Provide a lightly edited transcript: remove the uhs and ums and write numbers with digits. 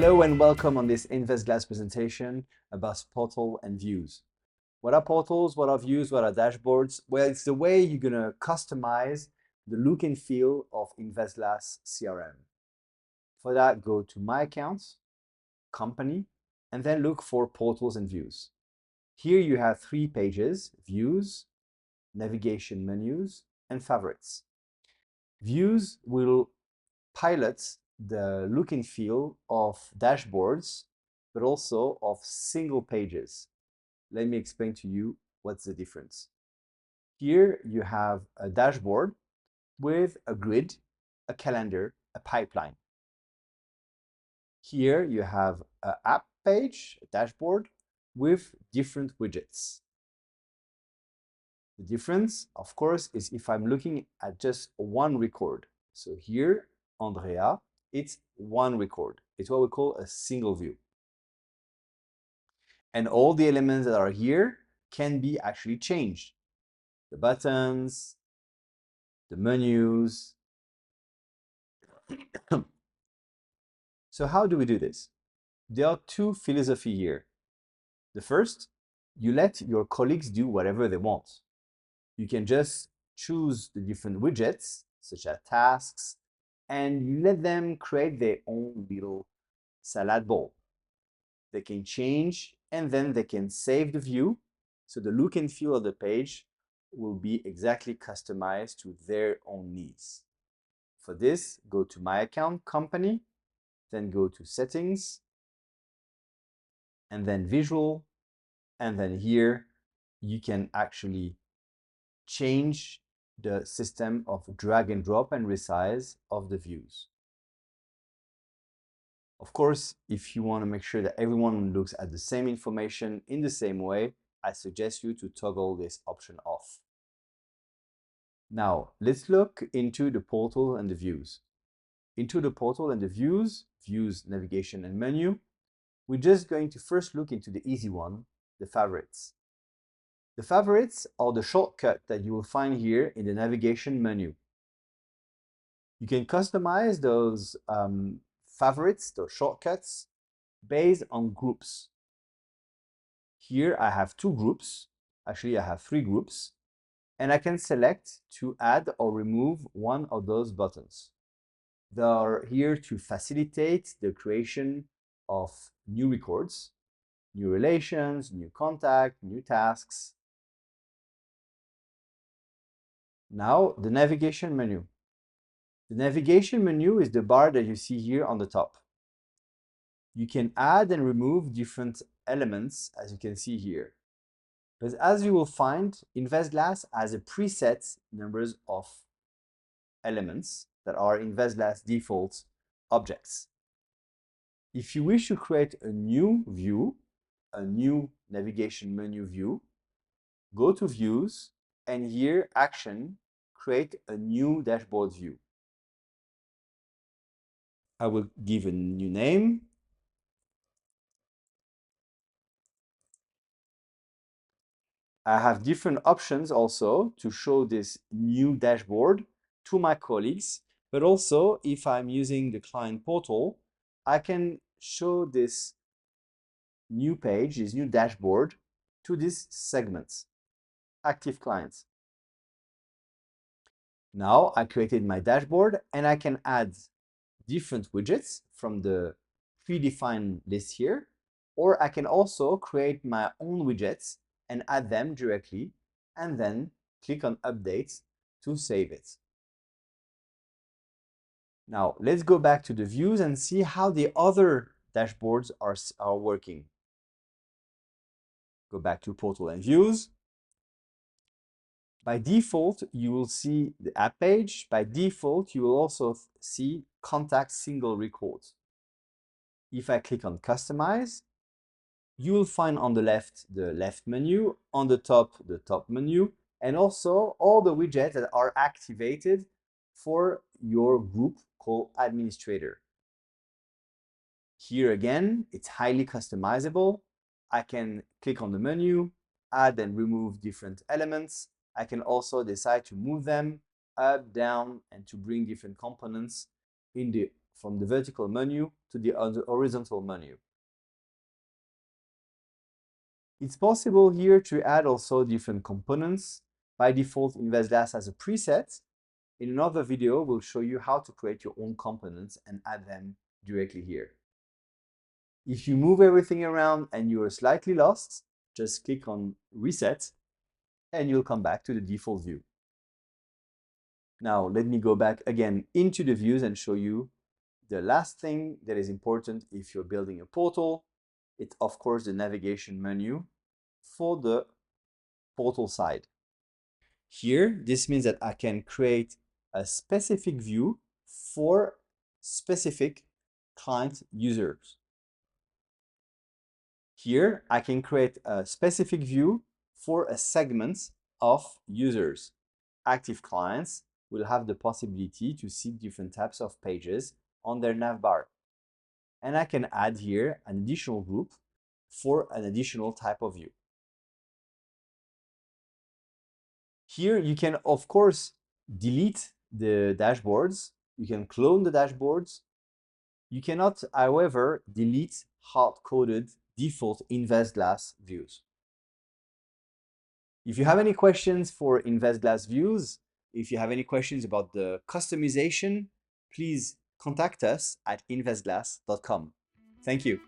Hello and welcome on this InvestGlass presentation about portal and views. What are portals? What are views? What are dashboards? Well, it's the way you're going to customize the look and feel of InvestGlass CRM. For that, go to My Accounts, Company, and then look for Portals and Views. Here you have 3 pages: Views, Navigation Menus, and Favorites. Views will pilot the look and feel of dashboards, but also of single pages. Let me explain to you what's the difference. Here you have a dashboard with a grid, a calendar, a pipeline. Here you have an app page, a dashboard with different widgets. The difference, of course, is if I'm looking at just one record. So here, Andrea, it's one record. It's what we call a single view. And all the elements that are here can be actually changed. The buttons, the menus. So how do we do this? There are 2 philosophies here. The first, you let your colleagues do whatever they want. You can just choose the different widgets, such as tasks, and you let them create their own little salad bowl. They can change and then they can save the view, so the look and feel of the page will be exactly customized to their own needs. For this, go to My Account, Company, then go to Settings, and then Visual, and then here you can actually change the system of drag and drop and resize of the views. Of course, if you want to make sure that everyone looks at the same information in the same way, I suggest you to toggle this option off. Now, let's look into the portal and the views. Into the portal and the views, navigation and menu, we're just going to first look into the easy one, the favorites. The favorites are the shortcut that you will find here in the navigation menu. You can customize those favorites, those shortcuts, based on groups. Here I have 2 groups. Actually, I have 3 groups. And I can select to add or remove one of those buttons. They are here to facilitate the creation of new records, new relations, new contact, new tasks. Now, the navigation menu. The navigation menu is the bar that you see here on the top. You can add and remove different elements, as you can see here. But as you will find, InvestGlass has a preset numbers of elements that are InvestGlass default objects. If you wish to create a new view, a new navigation menu view, go to Views, and here, Action, create a new dashboard view. I will give a new name. I have different options also to show this new dashboard to my colleagues, but also if I'm using the client portal, I can show this new page, this new dashboard to these segments, active clients. Now I created my dashboard and I can add different widgets from the predefined list here, or I can also create my own widgets and add them directly, and then click on Update to save it. Now, let's go back to the views and see how the other dashboards are working. Go back to Portal and Views. By default, you will see the app page. By default, you will also see Contact Single Records. If I click on Customize, you will find on the left menu, on the top menu, and also all the widgets that are activated for your group called Administrator. Here again, it's highly customizable. I can click on the menu, add and remove different elements. I can also decide to move them up, down, and to bring different components in the from the vertical menu to the horizontal menu. It's possible here to add also different components. By default, InvestGlass has a preset. In another video, we'll show you how to create your own components and add them directly here. If you move everything around and you are slightly lost, just click on Reset and you'll come back to the default view. Now, let me go back again into the views and show you the last thing that is important if you're building a portal. It's, of course, the navigation menu for the portal side. Here, this means that I can create a specific view for specific client users. Here, I can create a specific view for a segment of users. Active clients will have the possibility to see different types of pages on their navbar. And I can add here an additional group for an additional type of view. Here you can, of course, delete the dashboards. You can clone the dashboards. You cannot, however, delete hard-coded default InvestGlass views. If you have any questions for InvestGlass views, if you have any questions about the customization, please contact us at investglass.com. Thank you.